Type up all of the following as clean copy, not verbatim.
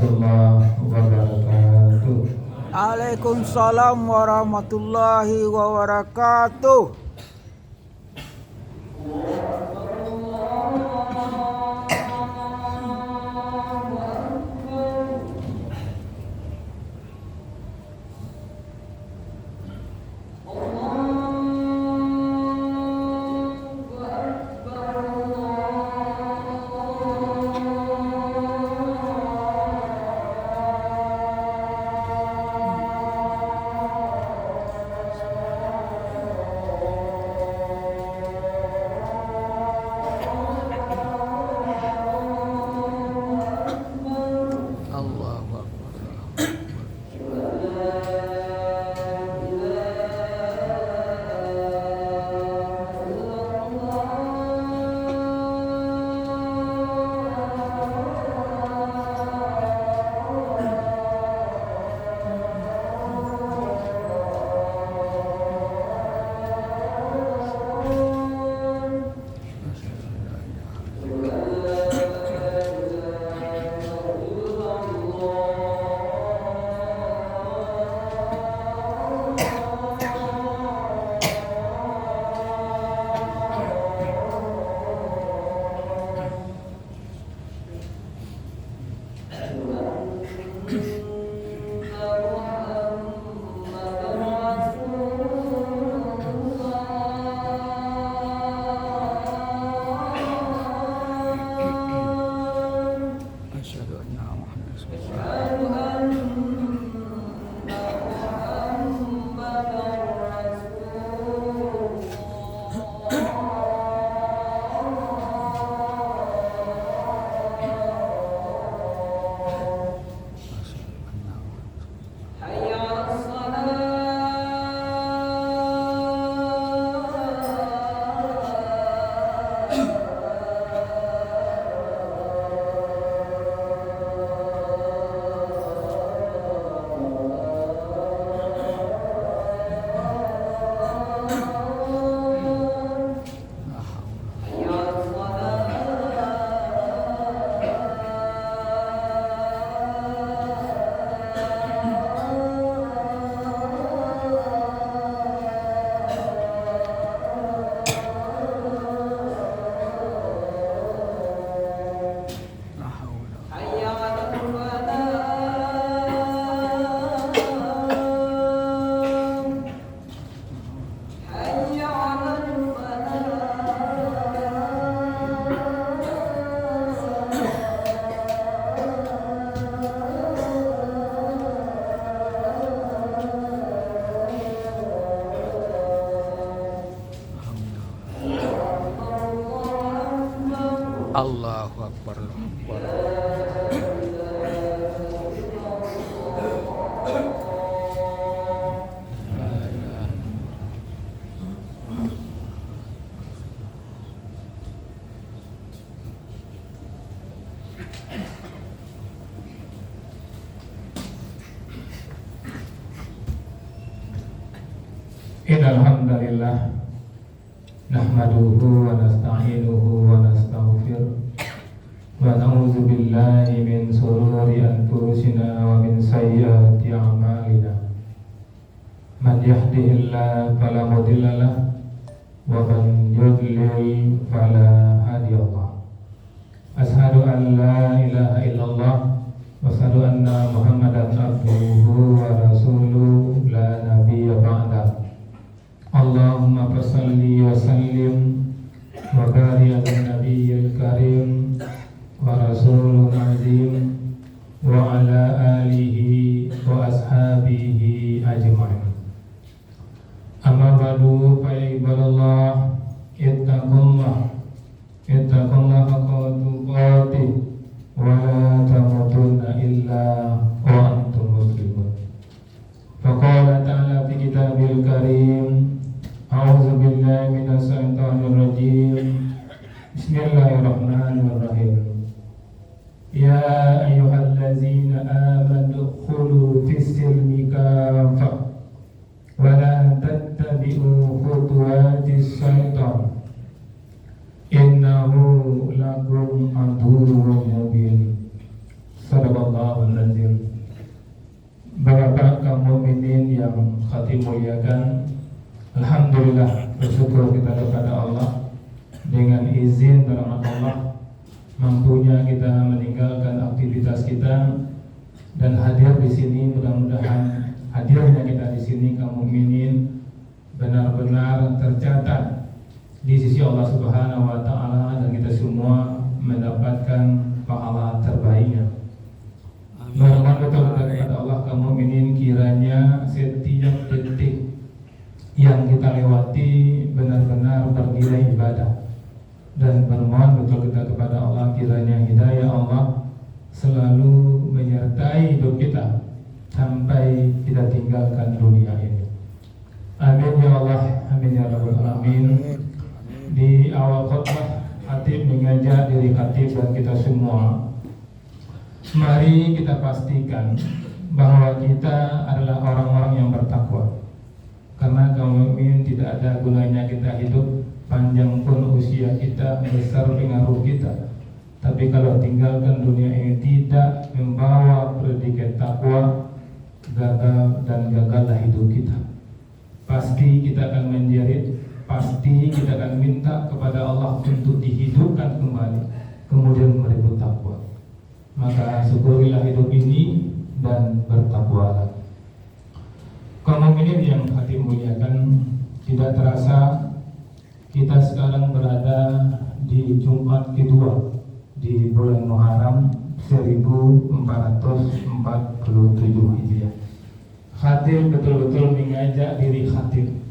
warahmatullahi wabarakatuh. Waalaikumsalam warahmatullahi wabarakatuh. Allahu Akbar. Innal hamdalillah nahmaduhu wa nasta'inuhu wa nastaghfiruh wa na'udzu billahi min shururi anfusina wa min sayyiati a'malina. Man yahdihillahu fala mudilla lahu wa man yudlil fala hadiya lahu. Ashhadu an la ilaha illallah wa ashhadu anna Muhammadan abduhu wa rasuluhu la nabiyya ba'da. Allahumma salli wa sallim wa barik ala nabiyyil karim wa rasulul azim wa ala alihi wa ashabihi ajma'in. Amma ba'du fa ibadallah ittaqullah haqqa tuqatih wa la tamutunna illa wa antum muslimun. Faqala ta'ala fi kitabil karim, a'udzu billahi minas syaitonir rajim. Bismillahirrahmanirrahim. Ya ayyuhallazina amanu khulu fis-silmi kafah wa la tattabi'u khutuwatis syaitan innahu lakum aduwwun mubin. Sadaqallahu hati muliakan, alhamdulillah bersyukur kita kepada Allah dengan izin dan rahmat Allah mampunya kita meninggalkan aktivitas kita dan hadir di sini. Mudah-mudahan hadirnya kita di sini kaum mukminin benar-benar tercatat di sisi Allah Subhanahu wa taala dan kita semua mendapatkan pahala terbaiknya. Bermohon betul-betul kepada Allah kaum mukminin kiranya setiap detik yang kita lewati benar-benar bernilai ibadah, dan bermohon betul kita kepada Allah kiranya hidayah Allah selalu menyertai hidup kita sampai kita tinggalkan dunia ini. Amin ya Allah, amin ya rabbal alamin. Di awal khutbah khatib mengajak diri khatib dan kita semua, mari kita pastikan bahwa kita adalah orang-orang yang bertakwa. Karena kaum mukmin tidak ada gunanya kita hidup panjang pun usia kita, besar pengaruh kita, tapi kalau tinggalkan dunia ini tidak membawa predikat takwa, gagal dan gagallah hidup kita. Pasti kita akan menjerit, pasti kita akan minta kepada Allah untuk dihidupkan kembali, kemudian merebut takwa. Maka syukurilah hidup ini dan bertakwalah. Kaum mukminin yang hati muliakan, tidak terasa kita sekarang berada di Jumat kedua di bulan Muharram 1447 Hijriah. Khatib betul-betul mengajak diri khatib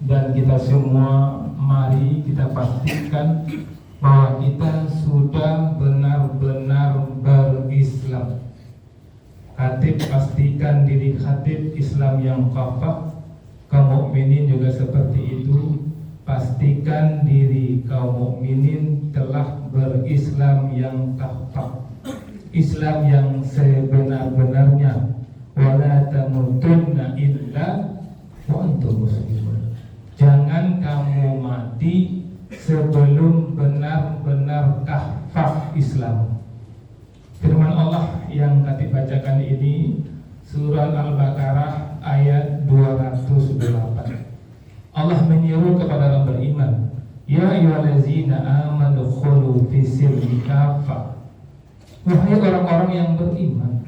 dan kita semua, mari kita pastikan bahwa kita sudah benar-benar berislam. Khatib pastikan diri khatib Islam yang kafah. Kaum mukminin juga seperti itu, pastikan diri kaum mukminin telah berislam yang kafah, Islam yang sebenar-benarnya. Wala tamutunna illa wa antum muslimun. Jangan kamu mati sebelum benar-benar kafah Islam. Firman Allah yang khatib bacakan ini surah Al-Baqarah ayat 208. Allah menyeru kepada orang beriman, ya ayyuhallazina amanu khulu fis-silmi kafah. Wahai orang-orang yang beriman,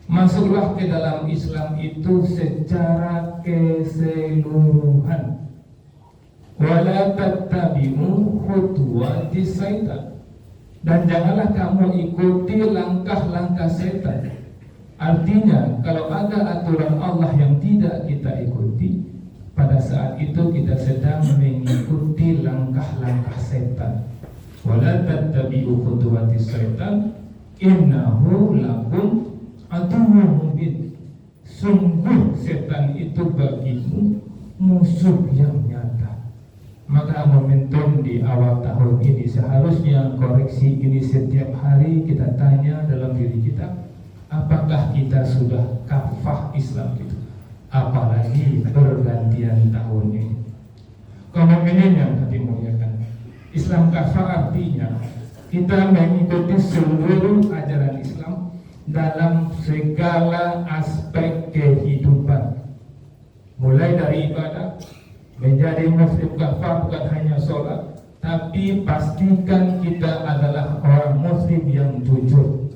masuklah ke dalam Islam itu secara keseluruhan. Wala tattabi'u khutuwatis syaitan. Dan janganlah kamu ikuti langkah-langkah setan. Artinya kalau ada aturan Allah yang tidak kita ikuti, pada saat itu kita sedang mengikuti langkah-langkah setan. Wala tattabi'u khutuwatis syaitan innahu lakum aduwwun mubin. Sungguh setan itu bagimu musuh yang nyata. Maka momentum di awal tahun ini seharusnya koreksi ini setiap hari kita tanya dalam diri kita, apakah kita sudah kafah Islam itu? Apalagi pergantian tahun ini. Kaum mukminin yang hati muliakan, Islam kafah artinya kita mengikuti seluruh ajaran Islam dalam segala aspek kehidupan, mulai dari ibadah. Menjadi muslim kafah bukan hanya sholat, tapi pastikan kita adalah orang muslim yang jujur.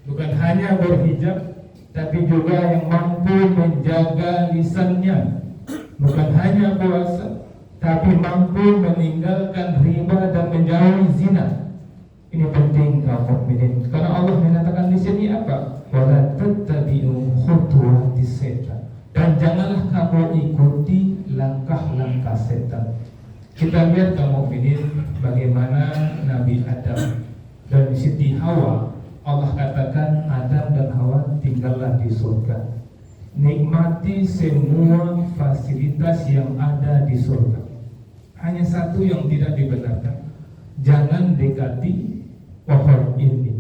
Bukan hanya berhijab, tapi juga yang mampu menjaga lisannya. Bukan hanya puasa, tapi mampu meninggalkan riba dan menjauhi zina. Ini penting kaum mukminin, karena Allah mengatakan di sini apa? Wala tattabi'u khutuwatis syaitan. Dan janganlah kamu ikuti langkah-langkah setan. Kita lihat kaum mukminin bagaimana Nabi Adam dan Siti Hawa. Allah katakan Adam dan Hawa tinggallah di surga. Nikmati semua fasilitas yang ada di surga. Hanya satu yang tidak dibenarkan, jangan dekati pohon ini.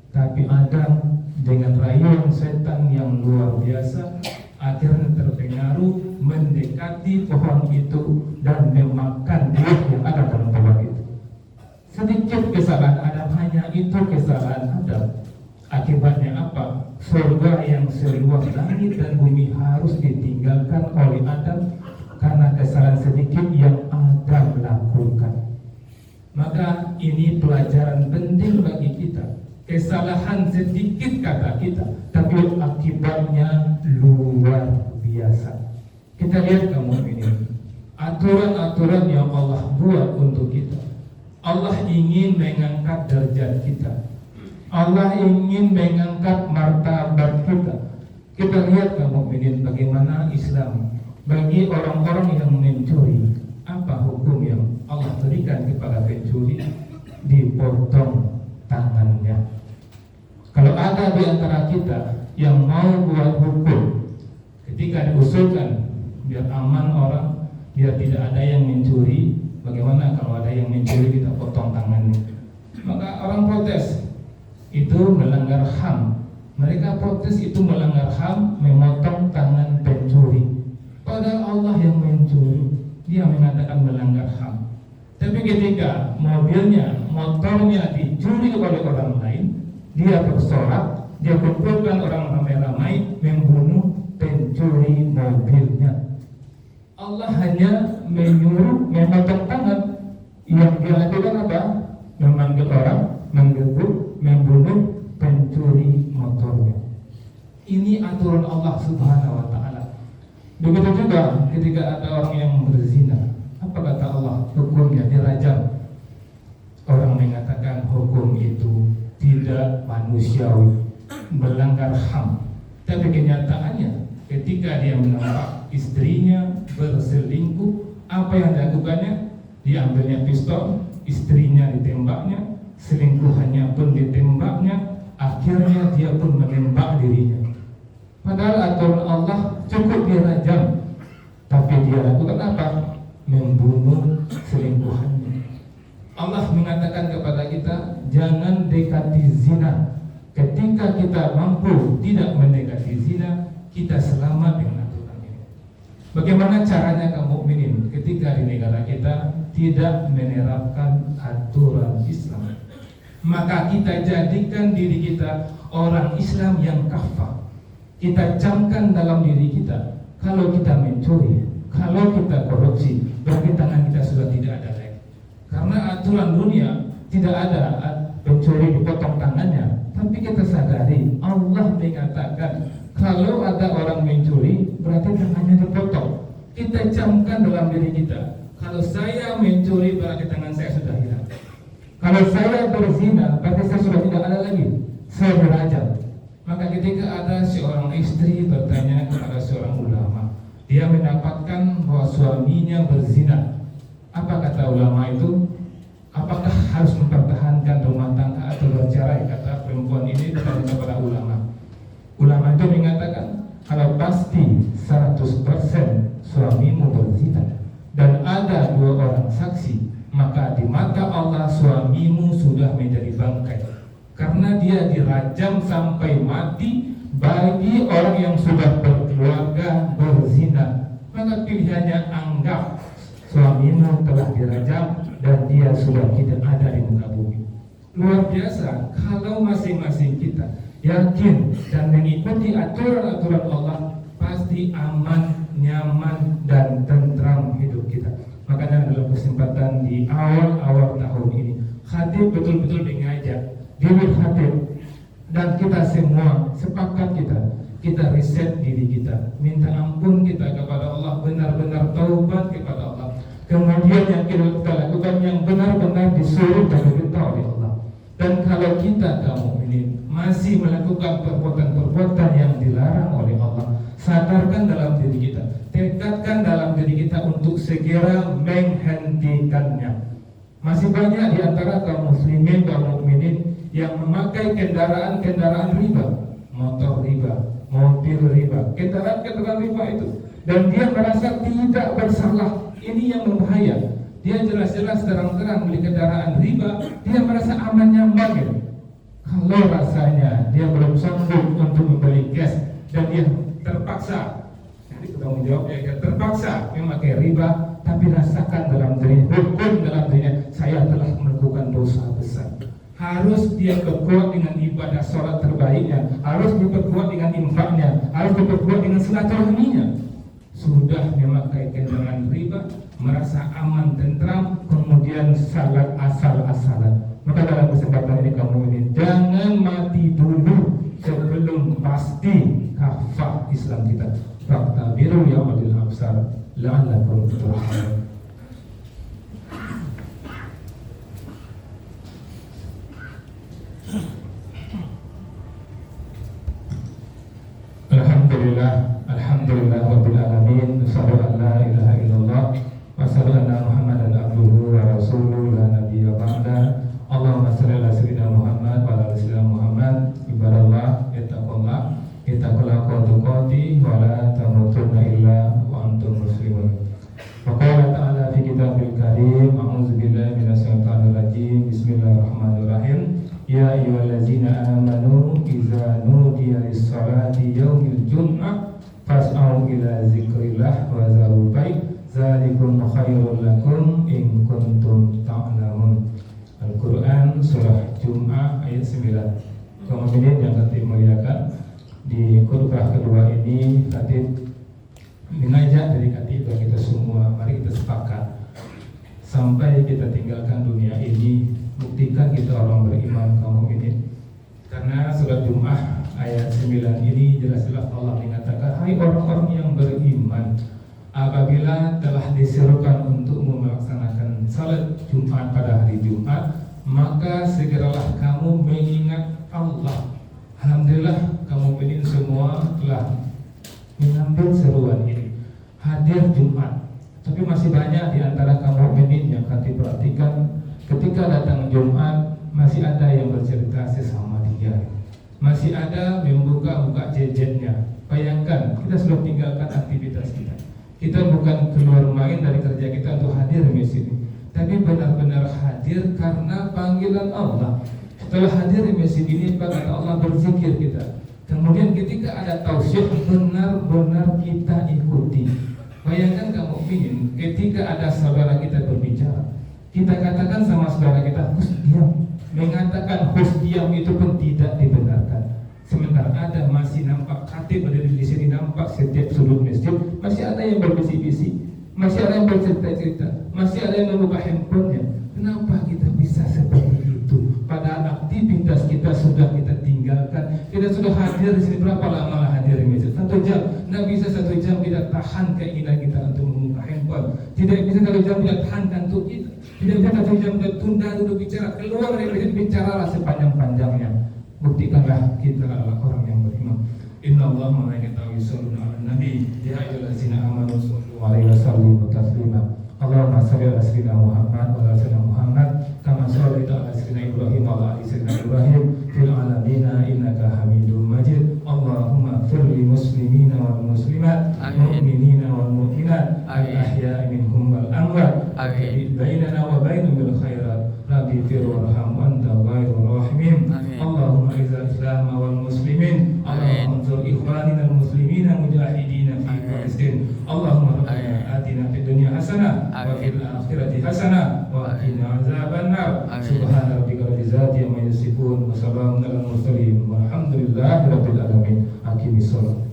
Tapi Adam dengan rayuan setan yang luar biasa akhirnya terpengaruh mendekati pohon itu dan memakan buah yang ada dalam pohon itu. Sedikit kesalahan Adam, hanya itu kesalahan Adam. Akibatnya apa? Surga yang seluas langit dan bumi harus ditinggalkan oleh Adam karena kesalahan sedikit yang Adam lakukan. Maka ini pelajaran penting bagi kita. Kesalahan sedikit kata kita, tapi akibatnya luar biasa. Kita lihat kamu ini, aturan-aturan yang Allah buat untuk kita. Allah ingin mengangkat derajat kita. Allah ingin mengangkat martabat kita. Kita lihat kaum mukminin bagaimana Islam bagi orang-orang yang mencuri. Apa hukum yang Allah berikan kepada pencuri? Dipotong tangannya. Kalau ada di antara kita yang mau buat hukum, ketika diusulkan biar aman orang, biar tidak ada yang mencuri, bagaimana kalau ada yang mencuri kita potong tangannya? Maka orang protes, itu melanggar HAM. Mereka protes itu melanggar HAM, memotong tangan pencuri. Padahal Allah yang mencuri, dia mengatakan melanggar HAM. Tapi ketika mobilnya, motornya dicuri oleh orang lain, dia bersorak, dia kumpulkan orang ramai-ramai, membunuh pencuri mobilnya. Allah hanya menyuruh memotong tangan. Yang dia lakukan apa? Memanggil orang, menggebuk, membunuh pencuri motornya. Ini aturan Allah Subhanahu wa ta'ala. Begitu juga ketika ada orang yang berzina, apa kata Allah? Hukumnya dirajam. Orang mengatakan hukum itu tidak manusiawi, melanggar HAM. Tapi kenyataannya ketika dia menampak istrinya berselingkuh, apa yang dilakukannya? Diambilnya pistol, istrinya ditembaknya, selingkuhannya pun ditembaknya, akhirnya dia pun menembak dirinya. Padahal aturan Allah cukup dirajam, tapi dia lakukan apa? Membunuh selingkuhannya. Allah mengatakan kepada kita, jangan dekati zina. Ketika kita mampu tidak mendekati zina, kita selamat dengan aturan ini. Bagaimana caranya kaum mukminin ketika di negara kita tidak menerapkan aturan Islam? Maka kita jadikan diri kita orang Islam yang kafah. Kita camkan dalam diri kita, kalau kita mencuri, kalau kita korupsi, berarti tangan kita sudah tidak ada lagi. Karena aturan dunia tidak ada pencuri dipotong tangannya. Tapi kita sadari Allah mengatakan kalau ada orang mencuri, berarti tangannya dipotong. Kita camkan dalam diri kita, kalau saya mencuri berarti tangan saya sudah hilang. Kalau saya berzina, berarti saya sudah tidak ada lagi. Saya berajam. Maka ketika ada seorang istri bertanya kepada seorang ulama, dia mendapatkan bahwa suaminya berzina. Apa kata ulama itu? Apakah harus mempertahankan rumah tangga atau bercerai? Kata perempuan ini bertanya kepada ulama. Ulama itu mengatakan, kalau pasti 100% suamimu berzina dan ada 2 orang saksi, maka di mata Allah suamimu sudah menjadi bangkai, karena dia dirajam sampai mati bagi orang yang sudah berkeluarga berzina. Maka pilihannya anggap suamimu telah dirajam dan dia sudah tidak ada di muka bumi. Luar biasa kalau masing-masing kita yakin dan mengikuti aturan-aturan Allah, pasti aman, nyaman dan tentram hidup kita. Makanya dalam kesempatan di awal-awal tahun ini, khatib betul-betul mengajak diri khatib dan kita semua sepakat kita riset diri kita, minta ampun kita kepada Allah, benar-benar taubat kepada Allah. Kemudian yang kita lakukan yang benar-benar disuruh dan diperintah oleh Allah. Dan kalau kita kaum ini masih melakukan perbuatan-perbuatan yang dilarang oleh Allah, sadarkan dalam diri kita, tekadkan dalam diri kita untuk segera menghentikannya. Masih banyak di antara kaum muslimin, kaum mukminin yang memakai kendaraan-kendaraan riba, motor riba, mobil riba, kendaraan-kendaraan riba itu, dan dia merasa tidak bersalah. Ini yang berbahaya. Dia jelas-jelas terang-terang beli kendaraan riba, dia merasa aman nyaman. Kalau rasanya dia belum sanggup untuk membeli gas dan dia terpaksa, jadi bertanggung jawab, dia terpaksa memakai riba, tapi rasakan dalam diri, hukum dalam dirinya, saya telah melakukan dosa besar. harus dia berkuat dengan ibadah sholat terbaiknya, harus diperkuat dengan infaknya, harus diperkuat dengan silaturahminya. Sudah memakai kendaraan riba, merasa aman, tentram, kemudian salat asal-asalan. Maka dalam kesempatan ini kamu ini jangan mati dulu sebelum pasti kafah Islam kita. Faktabiru ya ulil absar la'allakum turhamun. Alhamdulillah rabbil alamin, asyhadu an la ilaha illallah wa asyhadu anna Muhammadan abduhu wa rasuluhu la nabiyya ba'da. Allahumma shalli ala sayyidina Muhammad wa ala ali sayyidina Muhammad. Ibadallah, ittaqullaha tuqati wa la tamutunna illa wa antum muslimun. Wa qala ta'ala fi kitabil karim, a'udzu billahi minasy syaithanir rajim. Bismillahirrahmanirrahim. Ya ayyuhallazina amanu idza nudiya lis-salati yaumil jum'ah fas'au ila zikrillah wa zarul bai' dzalikum khairul lakum in kuntum ta'lamun. Al-Quran surah Jum'ah ayat 9. Kaum muslimin yang khatib muliakan, di khutbah kedua ini khatib mengajak dari khatib kita semua, mari kita sepakat sampai kita tinggalkan dunia ini, buktikan kita orang beriman kaum mukminin. Karena surat Jum'ah ayat 9 ini jelas-jelas Allah mengatakan, hai orang-orang yang beriman, apabila telah diserukan untuk melaksanakan salat Jumat pada hari Jumat, maka segeralah kamu mengingat Allah. Alhamdulillah kaum mukminin semua telah mengambil seruan ini, hadir Jumat. Tapi masih banyak di antara kaum mukminin yang kami perhatikan, ketika datang Jumat masih ada yang bercerita sesama dia, masih ada membuka-buka gadgetnya. Bayangkan, kita sudah tinggalkan aktivitas kita. Kita bukan keluar main dari kerja kita untuk hadir di sini, tapi benar-benar hadir karena panggilan Allah. Setelah hadir di masjid ini, kata Allah, berzikir kita. Kemudian ketika ada tausiah, benar-benar kita ikuti. Bayangkan kamu ingin ketika ada saudara kita berbicara, kita katakan sama saudara kita, hus diam. Mengatakan hus diam itu pun tidak dibenarkan. Sementara ada masih nampak khatib berdiri di sini, nampak setiap sudut masjid masih ada yang berbisik-bisik, masih ada yang bercerita-cerita, masih ada yang membuka handphonenya. Kenapa kita bisa seperti itu? Padahal aktivitas kita sudah kita tinggalkan. Kita sudah hadir di sini, berapa lama hadir di masjid? 1 jam. Nggak bisa 1 jam tidak tahan keinginan kita untuk membuka handphone. Tidak bisa 1 jam tidak tahan kantuk kita. Tidak bisa 1 jam tidak tunda duduk bicara. Keluar dari masjid, bicaralah sepanjang-panjangnya. Buktikanlah kita adalah orang yang beriman. Innallaha wa malaikatahu yusholluna 'alan nabi ya ayyuhallazina amanu shollu 'alaihi wa sallimu taslima. Allahumma shalli ala sayyidina Muhammad wa ala sayyidina Muhammad kama shallaita ala sayyidina Ibrahim wa ala ali sayyidina Ibrahim fil 'alamin innaka Hamidum Majid. Allahumma ighfir lil muslimina wal muslimat, mu'minina wal mu'minat, al-ahya'i minhum wal amwat, bainana wa bainahum bil khairat. Rabbi fir warham anta ghairur rahimin. Allahumma izzil islam wal muslimin. Allahumma anzur ikhwanina al muslimina mujahidina fi Palestin. Allahumma rabbana atina fid dunya hasanah wa fil akhirati hasanah wa qina azabannar. Subhana rabbika rabbil izzati amma yasifun wa salamun alal mursalin walhamdulillahi rabbil alamin. Aqimis shalah.